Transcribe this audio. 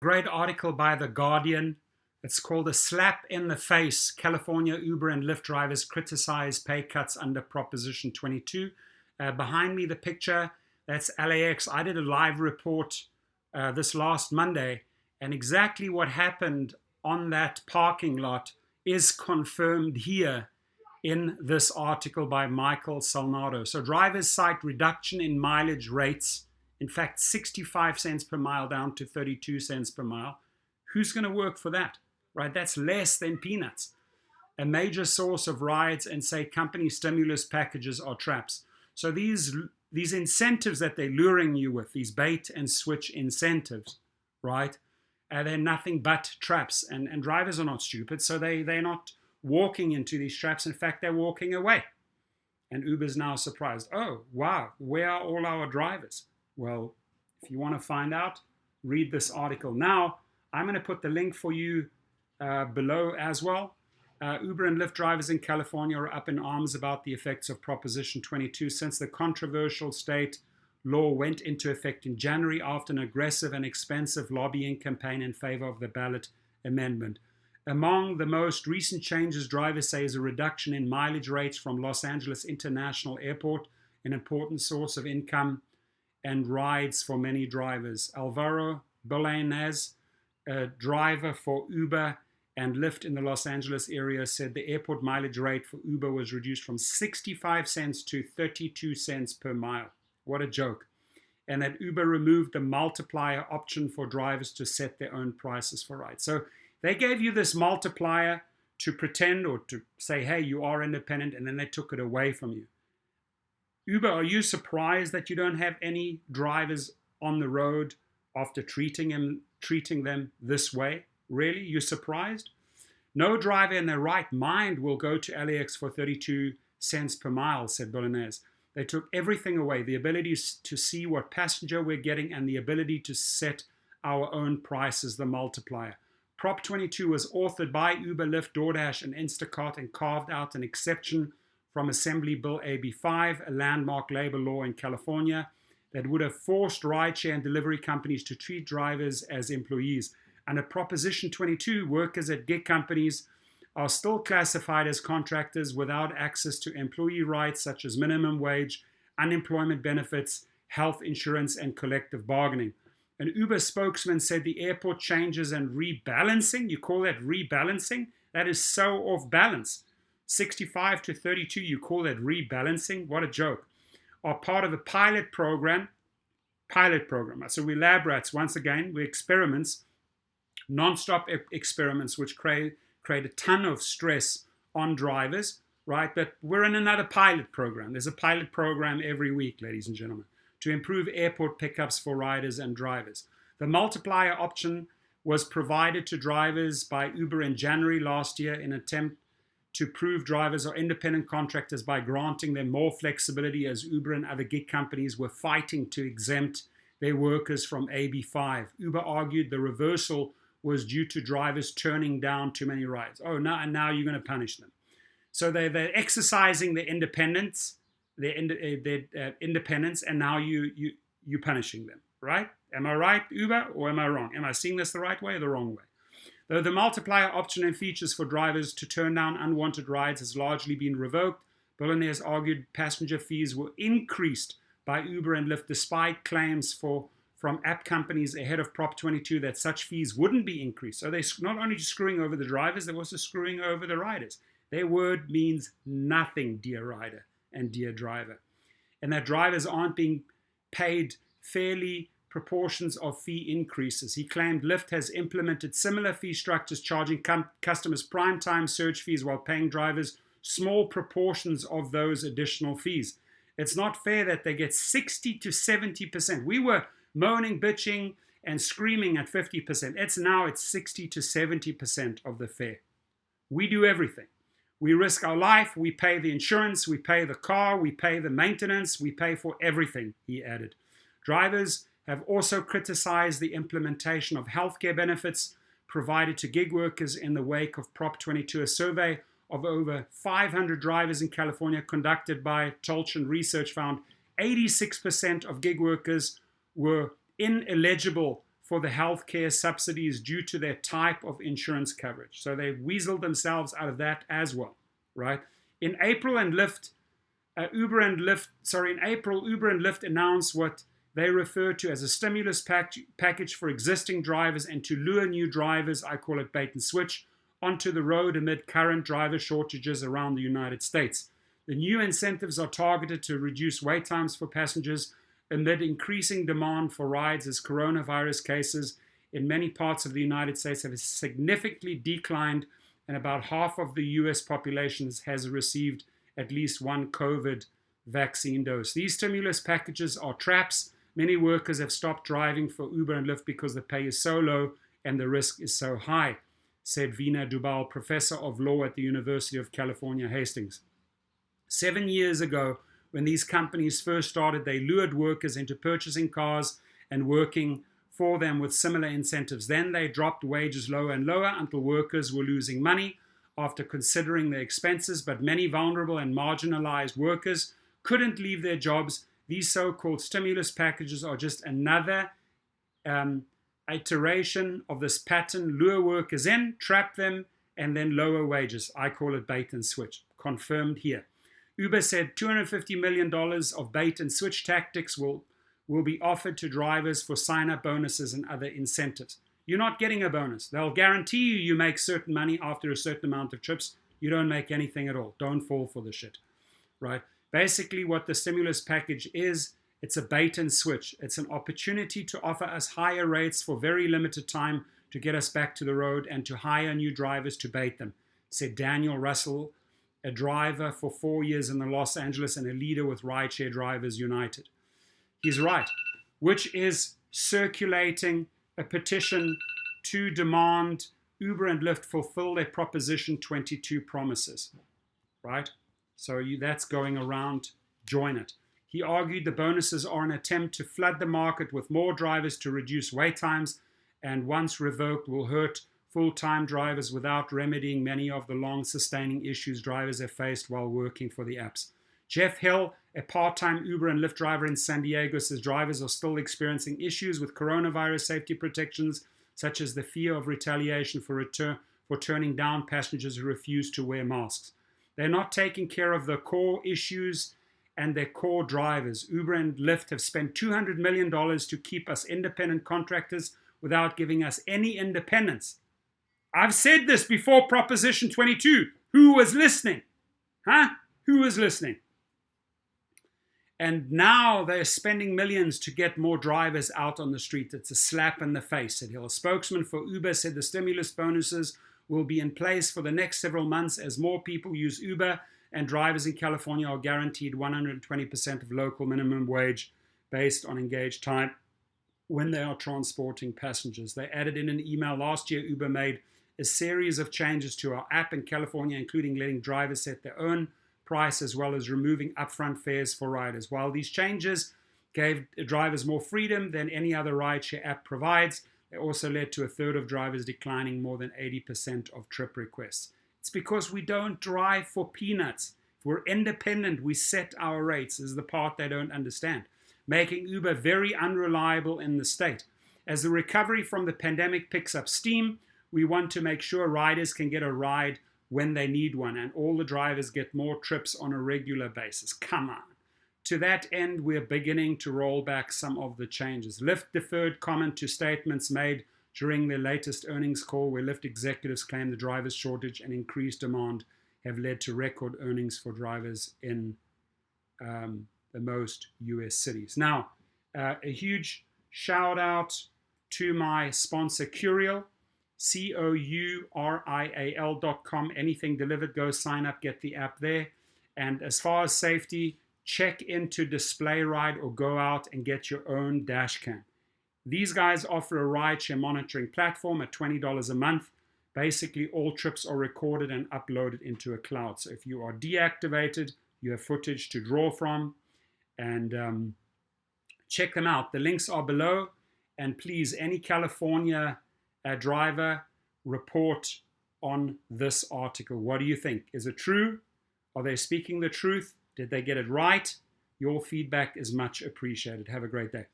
Great article by The Guardian. It's called A Slap in the Face. California Uber and Lyft drivers criticize pay cuts under Proposition 22. Behind me, the picture, that's LAX. I did a live report this last Monday, and exactly what happened on that parking lot is confirmed here in this article by Michael Salnado. So drivers cite reduction in mileage rates. In fact, 65 cents per mile down to 32 cents per mile. Who's going to work for that, right? That's less than peanuts. A major source of rides, and say company stimulus packages are traps. So these incentives that they're luring you with, these bait and switch incentives, right? They're nothing but traps. And drivers are not stupid, so they're not walking into these traps. In fact, they're walking away. And Uber's now surprised. Oh, wow, where are all our drivers? Well, if you want to find out, read this article. Now, I'm going to put the link for you below as well. Uber and Lyft drivers in California are up in arms about the effects of Proposition 22 since the controversial state law went into effect in January after an aggressive and expensive lobbying campaign in favor of the ballot amendment. Among the most recent changes, drivers say, is a reduction in mileage rates from Los Angeles International Airport, an important source of income and rides for many drivers. Alvaro Bolañez, a driver for Uber and Lyft in the Los Angeles area, said the airport mileage rate for Uber was reduced from 65 cents to 32 cents per mile. What a joke. And that Uber removed the multiplier option for drivers to set their own prices for rides. So they gave you this multiplier to pretend or to say, hey, you are independent, and then they took it away from you. Uber, are you surprised that you don't have any drivers on the road after treating them this way? Really? You're surprised? No driver in their right mind will go to LAX for 32 cents per mile, said Bolañez. They took everything away, the ability to see what passenger we're getting and the ability to set our own prices, the multiplier. Prop 22 was authored by Uber, Lyft, DoorDash, and Instacart and carved out an exception from Assembly Bill AB 5, a landmark labor law in California that would have forced rideshare and delivery companies to treat drivers as employees. Under Proposition 22, workers at gig companies are still classified as contractors without access to employee rights such as minimum wage, unemployment benefits, health insurance, and collective bargaining. An Uber spokesman said the airport changes and rebalancing, you call that rebalancing? That is so off balance. 65 to 32, you call that rebalancing? What a joke. Are part of a pilot program. So we lab rats, once again, we experiments, non-stop experiments, which create a ton of stress on drivers, right? But we're in another pilot program. There's a pilot program every week, ladies and gentlemen, to improve airport pickups for riders and drivers. The multiplier option was provided to drivers by Uber in January last year in an attempt to prove drivers are independent contractors by granting them more flexibility, as Uber and other gig companies were fighting to exempt their workers from AB 5. Uber argued the reversal was due to drivers turning down too many rides. Oh, now you're going to punish them. So they're exercising their independence, independence, and now you're punishing them, right? Am I right, Uber, or am I wrong? Am I seeing this the right way or the wrong way? Though the multiplier option and features for drivers to turn down unwanted rides has largely been revoked, Bolañez argued passenger fees were increased by Uber and Lyft despite claims from app companies ahead of Prop 22 that such fees wouldn't be increased. So they're not only screwing over the drivers, they're also screwing over the riders. Their word means nothing, dear rider and dear driver. And that drivers aren't being paid fairly proportions of fee increases. He claimed Lyft has implemented similar fee structures, charging customers prime time surge fees while paying drivers small proportions of those additional fees. It's not fair that they get 60 to 70%. We were moaning, bitching, and screaming at 50%. It's 60 to 70% of the fare. We do everything. We risk our life, we pay the insurance, we pay the car, we pay the maintenance, we pay for everything, he added. Drivers have also criticized the implementation of healthcare benefits provided to gig workers in the wake of Prop 22. A survey of over 500 drivers in California conducted by Tolchin Research found 86% of gig workers were ineligible for the healthcare subsidies due to their type of insurance coverage. So they've weaseled themselves out of that as well, right? In April, Uber and Lyft announced what they refer to as a stimulus package for existing drivers and to lure new drivers, I call it bait and switch, onto the road amid current driver shortages around the United States. The new incentives are targeted to reduce wait times for passengers amid increasing demand for rides as coronavirus cases in many parts of the United States have significantly declined, and about half of the US population has received at least one COVID vaccine dose. These stimulus packages are traps. Many workers have stopped driving for Uber and Lyft because the pay is so low and the risk is so high, said Veena Dubal, professor of law at the University of California, Hastings. 7 years ago, when these companies first started, they lured workers into purchasing cars and working for them with similar incentives. Then they dropped wages lower and lower until workers were losing money after considering their expenses, but many vulnerable and marginalized workers couldn't leave their jobs. These so-called stimulus packages are just another iteration of this pattern. Lure workers in, trap them, and then lower wages. I call it bait and switch. Confirmed here. Uber said $250 million of bait and switch tactics will be offered to drivers for sign-up bonuses and other incentives. You're not getting a bonus. They'll guarantee you make certain money after a certain amount of trips. You don't make anything at all. Don't fall for the shit, right? Basically, what the stimulus package is, it's a bait and switch. It's an opportunity to offer us higher rates for very limited time to get us back to the road and to hire new drivers to bait them, said Daniel Russell, a driver for 4 years in Los Angeles and a leader with Rideshare Drivers United. He's right, which is circulating a petition to demand Uber and Lyft fulfill their Proposition 22 promises, right? So that's going around, join it. He argued the bonuses are an attempt to flood the market with more drivers to reduce wait times, and once revoked will hurt full-time drivers without remedying many of the long-sustaining issues drivers have faced while working for the apps. Jeff Hill, a part-time Uber and Lyft driver in San Diego, says drivers are still experiencing issues with coronavirus safety protections, such as the fear of retaliation for turning down passengers who refuse to wear masks. They're not taking care of the core issues and their core drivers. Uber and Lyft have spent $200 million to keep us independent contractors without giving us any independence. I've said this before Proposition 22. Who was listening? Huh? Who was listening? And now they're spending millions to get more drivers out on the street. It's a slap in the face, said Hill. A spokesman for Uber said the stimulus bonuses will be in place for the next several months as more people use Uber, and drivers in California are guaranteed 120% of local minimum wage based on engaged time when they are transporting passengers. They added in an email last year, Uber made a series of changes to our app in California, including letting drivers set their own price as well as removing upfront fares for riders. While these changes gave drivers more freedom than any other rideshare app provides, they also led to a third of drivers declining more than 80% of trip requests. It's because we don't drive for peanuts. If we're independent, we set our rates. This is the part they don't understand, making Uber very unreliable in the state. As the recovery from the pandemic picks up steam, we want to make sure riders can get a ride when they need one, and all the drivers get more trips on a regular basis. Come on. To that end, we're beginning to roll back some of the changes. Lyft deferred comment to statements made during their latest earnings call, where Lyft executives claim the drivers' shortage and increased demand have led to record earnings for drivers in the most US cities. Now, a huge shout out to my sponsor, Curial. COURIAL.com. Anything delivered, go sign up, get the app there. And as far as safety, check into Display Ride or go out and get your own dash cam. These guys offer a rideshare monitoring platform at $20 a month. Basically, all trips are recorded and uploaded into a cloud. So if you are deactivated, you have footage to draw from. And check them out. The links are below. And please, any California driver, report on this article. What do you think? Is it true? Are they speaking the truth? Did they get it right? Your feedback is much appreciated. Have a great day.